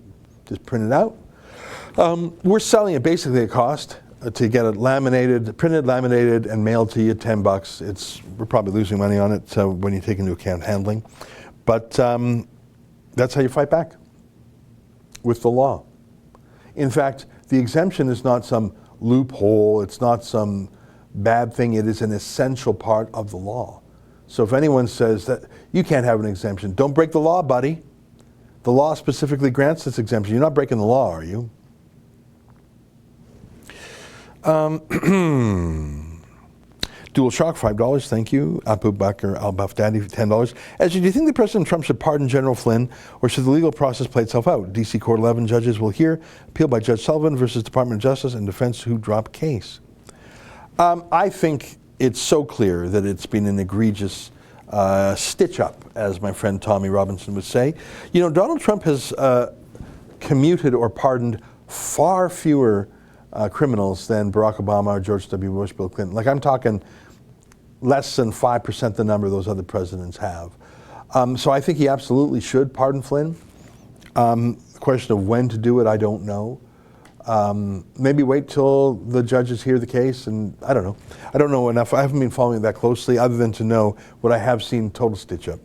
just print it out. We're selling it basically at cost to get it laminated, printed, laminated, and mailed to you, $10. We're probably losing money on it when you take into account handling. But that's how you fight back with the law. In fact, the exemption is not some loophole, it's not some bad thing, it is an essential part of the law. So if anyone says that you can't have an exemption, don't break the law, buddy. The law specifically grants this exemption. You're not breaking the law, are you? Dual Shock, $5, thank you. Apu Bakr Al Buff Daddy, $10. Ezra, do you think that President Trump should pardon General Flynn, or should the legal process play itself out? DC Court 11 judges will hear appeal by Judge Sullivan versus Department of Justice and defense who drop case. I think it's so clear that it's been an egregious stitch up, as my friend Tommy Robinson would say. You know, Donald Trump has commuted or pardoned far fewer criminals than Barack Obama or George W. Bush, Bill Clinton. Like, I'm talking less than 5% the number those other presidents have. So I think he absolutely should pardon Flynn. The question of when to do it, I don't know. Maybe wait till the judges hear the case, and I don't know. I don't know enough. I haven't been following it that closely other than to know what I have seen, total stitch up.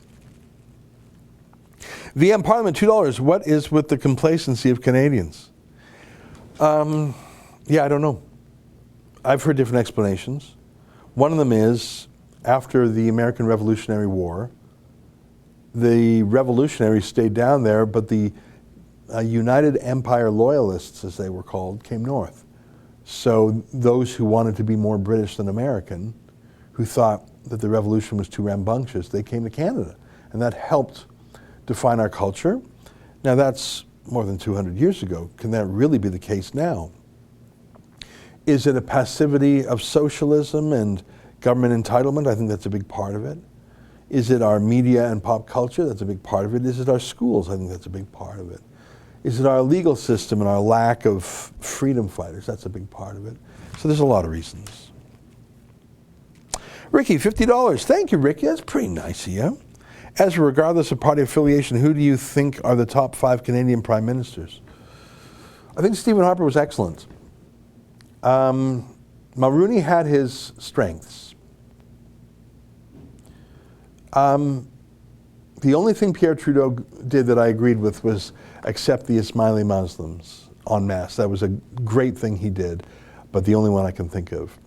VM Parliament, $2. What is with the complacency of Canadians? Yeah, I don't know. I've heard different explanations. One of them is, after the American Revolutionary War, the revolutionaries stayed down there, but the United Empire Loyalists, as they were called, came north. So those who wanted to be more British than American, who thought that the revolution was too rambunctious, they came to Canada. And that helped define our culture. Now that's more than 200 years ago. Can that really be the case now? Is it a passivity of socialism and government entitlement? I think that's a big part of it. Is it our media and pop culture? That's a big part of it. Is it our schools? I think that's a big part of it. Is it our legal system and our lack of freedom fighters? That's a big part of it. So there's a lot of reasons. Ricky, $50. Thank you, Ricky. That's pretty nice of you. Ezra, regardless of party affiliation, who do you think are the top 5 Canadian prime ministers? I think Stephen Harper was excellent. Mulroney had his strengths. The only thing Pierre Trudeau did that I agreed with was accept the Ismaili Muslims en masse. That was a great thing he did, but the only one I can think of.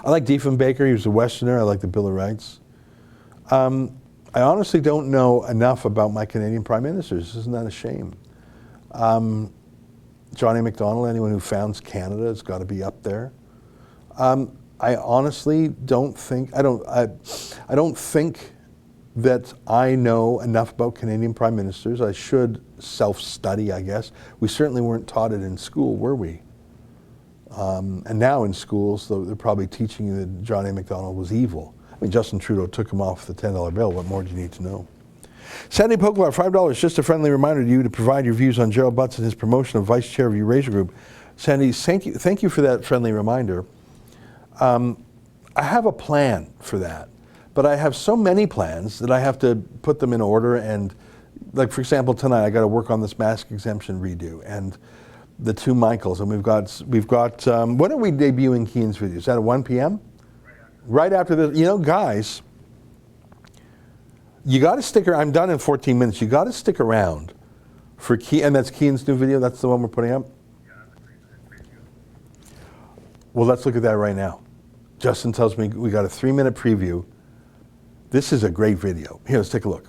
I like Diefenbaker. He was a Westerner. I like the Bill of Rights. I honestly don't know enough about my Canadian prime ministers. Isn't that a shame? John A. Macdonald, anyone who founds Canada has got to be up there. I honestly don't think, I don't think that I know enough about Canadian prime ministers. I should self-study, I guess. We certainly weren't taught it in school, were we? And now in schools, they're probably teaching you that John A. Macdonald was evil. I mean, Justin Trudeau took him off the $10 bill. What more do you need to know? Sandy Poklar, $5. Just a friendly reminder to you to provide your views on Gerald Butts and his promotion of vice chair of Eurasia Group. Sandy, thank you for that friendly reminder. I have a plan for that, but I have so many plans that I have to put them in order. And like, for example, tonight I got to work on this mask exemption redo and the 2 Michaels. And we've got. When are we debuting Keane's video? Is that at 1 p.m.? Right after this. You know, guys, you got to stick around. I'm done in 14 minutes. You got to stick around for and that's Keane's new video. That's the one we're putting up. Well, let's look at that right now. Justin tells me we got a 3-minute preview. This is a great video. Here, let's take a look.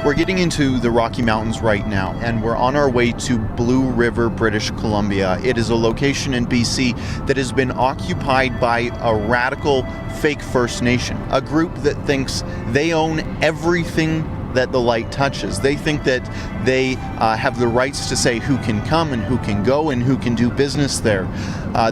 We're getting into the Rocky Mountains right now, and we're on our way to Blue River, British Columbia. It is a location in BC that has been occupied by a radical fake First Nation, a group that thinks they own everything that the light touches. They think that they have the rights to say who can come and who can go and who can do business there.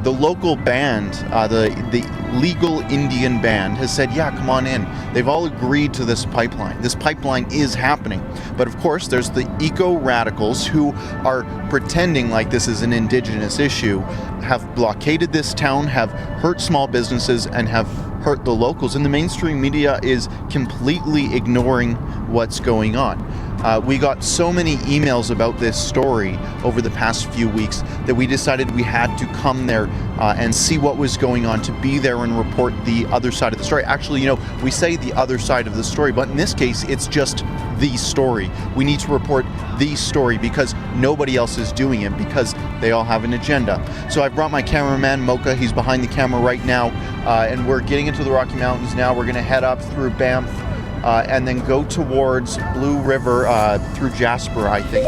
The local band, the legal Indian band, has said, yeah, come on in. They've all agreed to this pipeline. This pipeline is happening. But of course, there's the eco-radicals who are pretending like this is an Indigenous issue, have blockaded this town, have hurt small businesses, and have hurt the locals. And the mainstream media is completely ignoring what's going on. We got so many emails about this story over the past few weeks that we decided we had to come there and see what was going on, to be there and report the other side of the story. Actually, you know, we say the other side of the story, but in this case, it's just the story. We need to report the story because nobody else is doing it, because they all have an agenda. So I brought my cameraman, Mocha. He's behind the camera right now, and we're getting into the Rocky Mountains now. We're going to head up through Banff, and then go towards Blue River through Jasper, I think.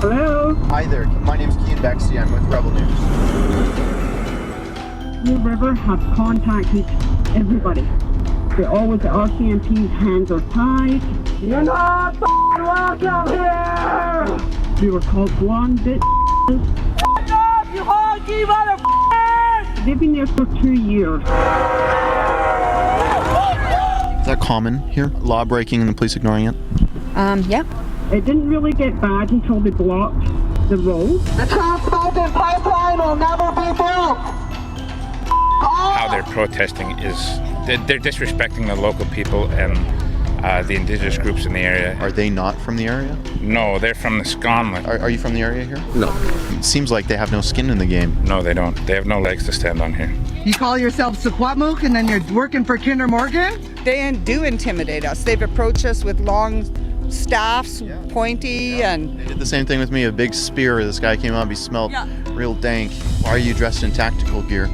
Hello? Hi there. My name's Keane Bexley. I'm with Rebel News. Blue River have contacted everybody. They're always the RCMP's hands are tied. You're not welcome here! We were called blonde bitches. Shut up, you honky motherfuckers! They've been there for 2 years. Is that common here? Law breaking and the police ignoring it? Yeah. It didn't really get bad until they blocked the road. The Trans Mountain Pipeline will never be built! How they're protesting is they're disrespecting the local people and the indigenous groups in the area. Are they not from the area? No, they're from the Sconlin. Are you from the area here? No. It seems like they have no skin in the game. No, they don't. They have no legs to stand on here. You call yourself Secwepemc and then you're working for Kinder Morgan? They do intimidate us. They've approached us with long staffs, pointy, and... They did the same thing with me, a big spear. This guy came up, he smelled real dank. Why are you dressed in tactical gear?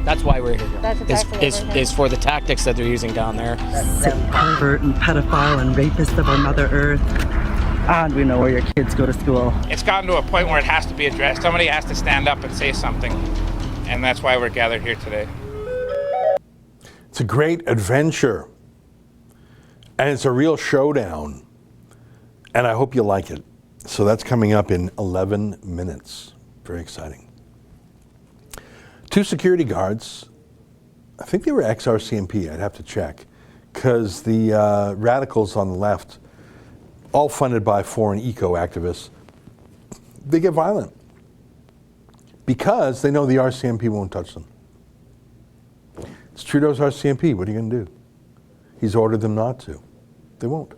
That's why we're here. That's exactly is for the tactics that they're using down there. Pervert and pedophile and rapist of our Mother Earth. And we know where your kids go to school. It's gotten to a point where it has to be addressed. Somebody has to stand up and say something. And that's why we're gathered here today. It's a great adventure. And it's a real showdown. And I hope you like it. So that's coming up in 11 minutes. Very exciting. 2 security guards, I think they were ex-RCMP, I'd have to check, because the radicals on the left all funded by foreign eco-activists, they get violent because they know the RCMP won't touch them. It's Trudeau's RCMP. What are you going to do? He's ordered them not to. They won't.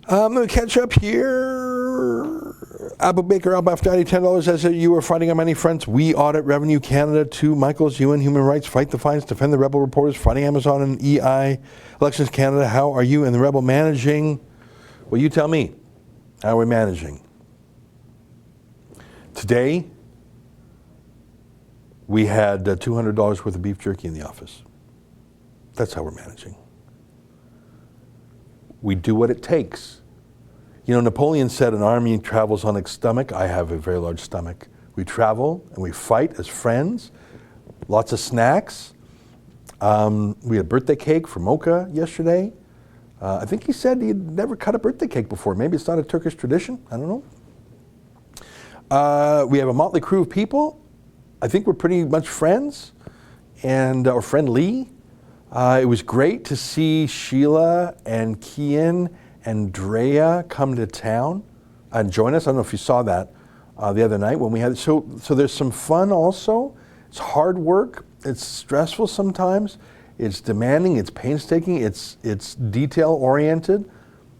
I'm going to catch up here. Apple Baker, Albath Daddy, $10. As you are fighting on many fronts. We audit Revenue Canada to Michael's UN Human Rights, fight the fines, defend the rebel reporters, fighting Amazon and EI, Elections Canada. How are you and the rebel managing? Well, you tell me. How are we managing? Today, we had $200 worth of beef jerky in the office. That's how we're managing. We do what it takes. You know, Napoleon said an army travels on its stomach. I have a very large stomach. We travel and we fight as friends. Lots of snacks. We had birthday cake for Mocha yesterday. I think he said he'd never cut a birthday cake before. Maybe it's not a Turkish tradition. I don't know. We have a motley crew of people. I think we're pretty much friends and or friendly. It was great to see Sheila and Kian and Drea come to town and join us. I don't know if you saw that the other night when we had. So there's some fun also. It's hard work. It's stressful sometimes. It's demanding. It's painstaking. It's detail oriented.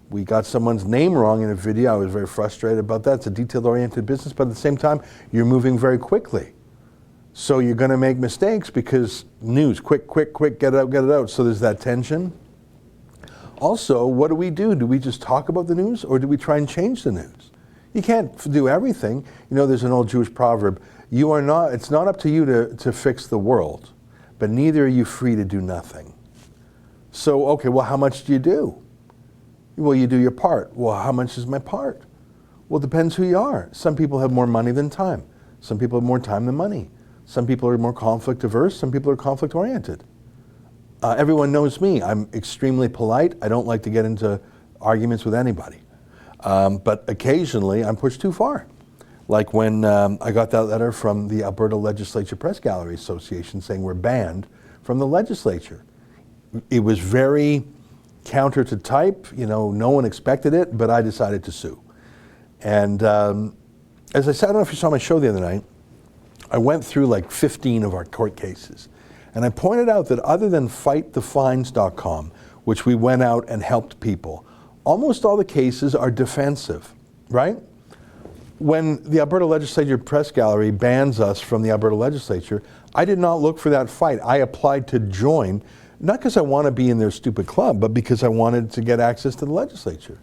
We got someone's name wrong in a video. I was very frustrated about that. It's a detail oriented business, but at the same time, you're moving very quickly. So you're going to make mistakes because news, quick, get it out. So there's that tension. Also, what do? Do we just talk about the news or do we try and change the news? You can't do everything. You know, there's an old Jewish proverb, it's not up to you to fix the world, but neither are you free to do nothing. So, okay, well, how much do you do? Well, you do your part. Well, how much is my part? Well, it depends who you are. Some people have more money than time. Some people have more time than money. Some people are more conflict averse. Some people are conflict oriented. Everyone knows me. I'm extremely polite. I don't like to get into arguments with anybody. But occasionally I'm pushed too far. Like when I got that letter from the Alberta Legislature Press Gallery Association saying we're banned from the legislature. It was very counter to type. You know, no one expected it, but I decided to sue. And as I said, I don't know if you saw my show the other night, I went through like 15 of our court cases. And I pointed out that other than fightthefines.com, which we went out and helped people, almost all the cases are defensive, right? When the Alberta Legislature Press Gallery bans us from the Alberta Legislature, I did not look for that fight. I applied to join, not because I want to be in their stupid club, but because I wanted to get access to the legislature.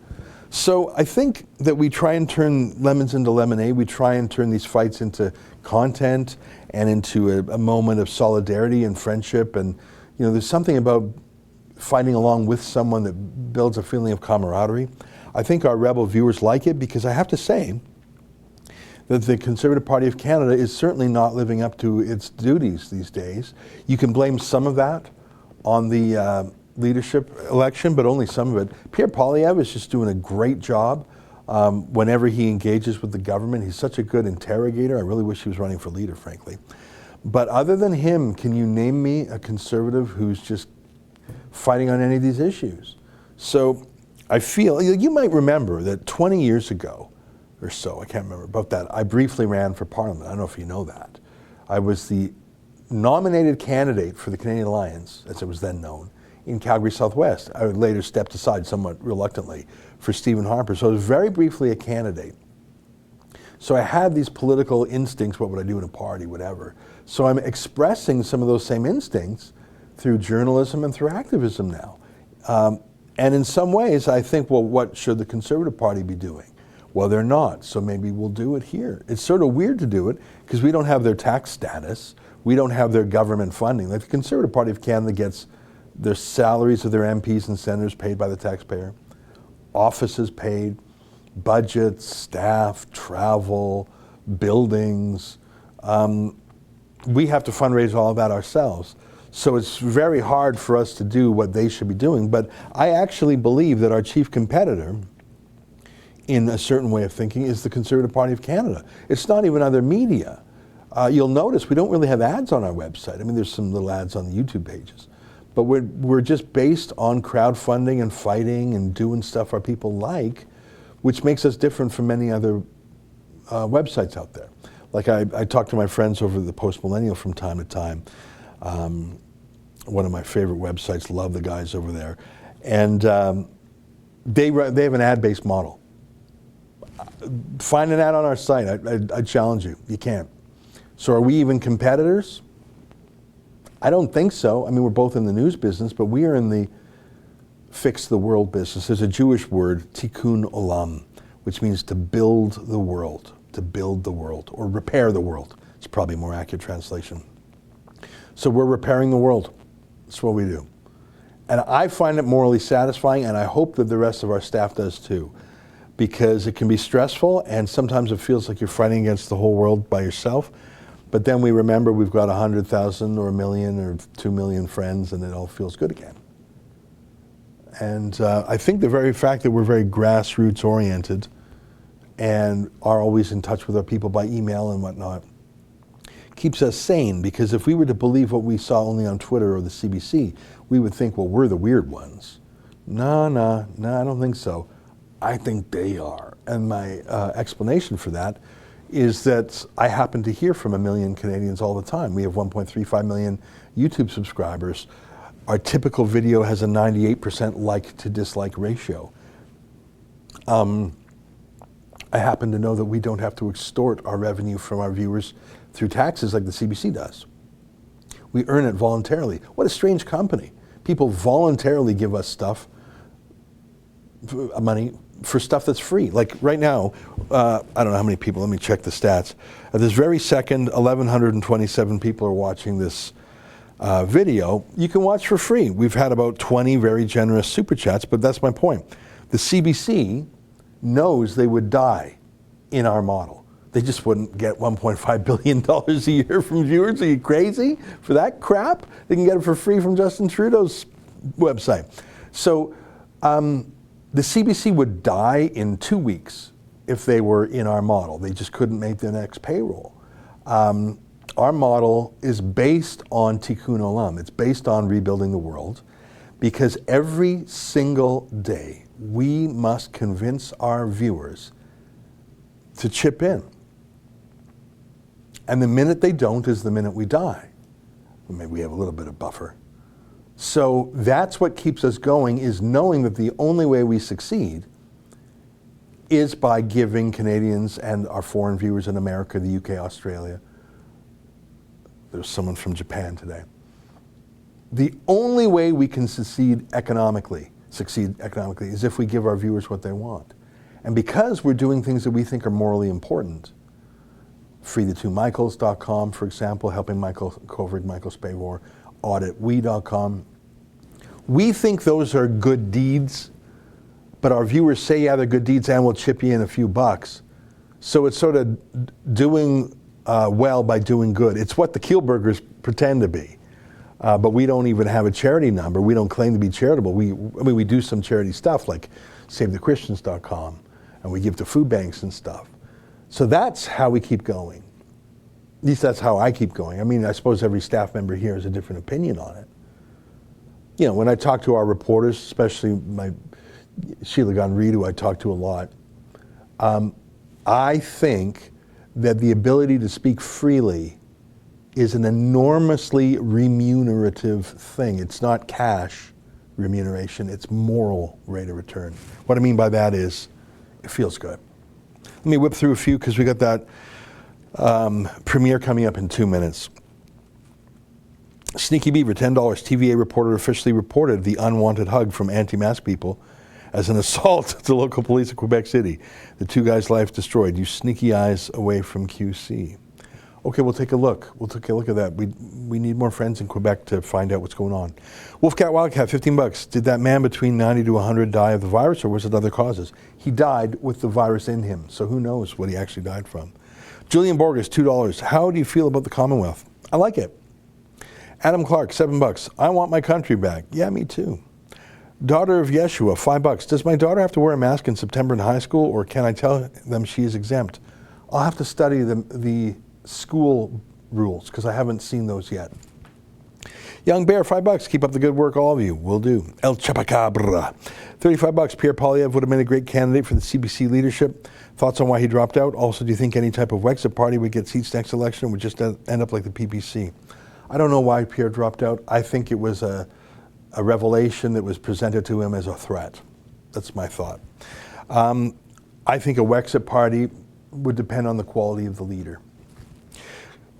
So I think that we try and turn lemons into lemonade. We try and turn these fights into content and into a moment of solidarity and friendship. And you know, there's something about fighting along with someone that builds a feeling of camaraderie. I think our rebel viewers like it because I have to say that the Conservative Party of Canada is certainly not living up to its duties these days. You can blame some of that on the leadership election, but only some of it. Pierre Poilievre is just doing a great job whenever he engages with the government. He's such a good interrogator. I really wish he was running for leader, frankly. But other than him, can you name me a Conservative who's just fighting on any of these issues? So I feel, you might remember that 20 years ago or so, I can't remember about that, I briefly ran for Parliament. I don't know if you know that. I was the nominated candidate for the Canadian Alliance, as it was then known, in Calgary Southwest. I later stepped aside somewhat reluctantly for Stephen Harper. So I was very briefly a candidate. So I had these political instincts, what would I do in a party, whatever. So I'm expressing some of those same instincts through journalism and through activism now. And in some ways I think, well, what should the Conservative Party be doing? Well, they're not, so maybe we'll do it here. It's sort of weird to do it because we don't have their tax status. We don't have their government funding. Like the Conservative Party of Canada gets their salaries of their MPs and senators paid by the taxpayer, offices paid, budgets, staff, travel, buildings. We have to fundraise all of that ourselves. So it's very hard for us to do what they should be doing. But I actually believe that our chief competitor, in a certain way of thinking, is the Conservative Party of Canada. It's not even other media. You'll notice we don't really have ads on our website. I mean, there's some little ads on the YouTube pages. But we're just based on crowdfunding and fighting and doing stuff our people like, which makes us different from many other websites out there. Like I talk to my friends over the Post Millennial from time to time. One of my favorite websites, love the guys over there. And they have an ad-based model. Find an ad on our site. I challenge you. You can't. So are we even competitors? I don't think so. I mean, we're both in the news business, but we are in the fix the world business. There's a Jewish word, tikkun olam, which means to build the world, or repair the world. It's probably a more accurate translation. So we're repairing the world. That's what we do. And I find it morally satisfying, and I hope that the rest of our staff does too, because it can be stressful, and sometimes it feels like you're fighting against the whole world by yourself. But then we remember we've got 100,000 or 1 million or 2 million friends, and it all feels good again. And I think the very fact that we're very grassroots oriented and are always in touch with our people by email and whatnot keeps us sane, because if we were to believe what we saw only on Twitter or the CBC, we would think, well, we're the weird ones. No, I don't think so. I think they are. And my explanation for that is that I happen to hear from 1 million Canadians all the time. We have 1.35 million YouTube subscribers. Our typical video has a 98% like to dislike ratio. I happen to know that we don't have to extort our revenue from our viewers through taxes like the CBC does. We earn it voluntarily. What a strange company. People voluntarily give us stuff, money, for stuff that's free. Like right now, I don't know how many people, let me check the stats. At this very second, 1,127 people are watching this video. You can watch for free. We've had about 20 very generous super chats, but that's my point. The CBC knows they would die in our model. They just wouldn't get $1.5 billion a year from viewers. Are you crazy? For that crap? They can get it for free from Justin Trudeau's website. So the CBC would die in 2 weeks if they were in our model. They just couldn't make the next payroll. Our model is based on tikkun olam. It's based on rebuilding the world, because every single day we must convince our viewers to chip in. And the minute they don't is the minute we die. Maybe we have a little bit of buffer. So that's what keeps us going, is knowing that the only way we succeed is by giving Canadians and our foreign viewers in America, the UK, Australia. There's someone from Japan today. The only way we can succeed economically is if we give our viewers what they want. And because we're doing things that we think are morally important, freethe2michaels.com, for example, helping Michael Kovrig, Michael Spavor, auditwe.com. We think those are good deeds, but our viewers say, yeah, they're good deeds and we'll chip you in a few bucks. So it's sort of doing well by doing good. It's what the Kielburgers pretend to be. But we don't even have a charity number. We don't claim to be charitable. We do some charity stuff like SaveTheChristians.com, and we give to food banks and stuff. So that's how we keep going. At least that's how I keep going. I mean, I suppose every staff member here has a different opinion on it. You know, when I talk to our reporters, especially my Sheila Gunn-Reid, who I talk to a lot, I think that the ability to speak freely is an enormously remunerative thing. It's not cash remuneration, it's moral rate of return. What I mean by that is, it feels good. Let me whip through a few, because we got that premiere coming up in 2 minutes. Sneaky Beaver, $10. TVA reporter officially reported the unwanted hug from anti-mask people as an assault to local police in Quebec City. The 2 guys' lives destroyed. You sneaky eyes away from QC. Okay, we'll take a look. We'll take a look at that. We need more friends in Quebec to find out what's going on. Wolfcat Wildcat, $15. Did that man between 90 to 100 die of the virus, or was it other causes? He died with the virus in him, so who knows what he actually died from. Julian Borges, $2. How do you feel about the Commonwealth? I like it. Adam Clark, $7. I want my country back. Yeah, me too. Daughter of Yeshua, $5. Does my daughter have to wear a mask in September in high school, or can I tell them she is exempt? I'll have to study the school rules, because I haven't seen those yet. Young Bear, $5. Keep up the good work, all of you. Will do. El Chapacabra, $35. Pierre Poilievre would have been a great candidate for the CBC leadership. Thoughts on why he dropped out? Also, do you think any type of Wexit party would get seats next election or would just end up like the PPC? I don't know why Pierre dropped out. I think it was a revelation that was presented to him as a threat. That's my thought. I think a Wexit party would depend on the quality of the leader.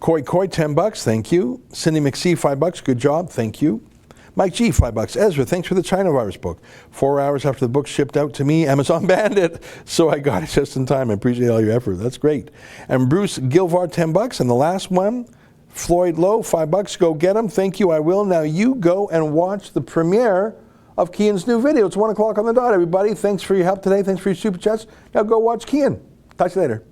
Coy, $10, thank you. Cindy McSee, $5, good job, thank you. Mike G, $5. Ezra, thanks for the China virus book. 4 hours after the book shipped out to me, Amazon banned it, so I got it just in time. I appreciate all your effort, that's great. And Bruce Gilvar, $10, and the last one, Floyd Lowe, $5, go get him, thank you, I will. Now you go and watch the premiere of Kian's new video. It's 1 o'clock on the dot, everybody. Thanks for your help today, thanks for your super chats. Now go watch Kian. Talk to you later.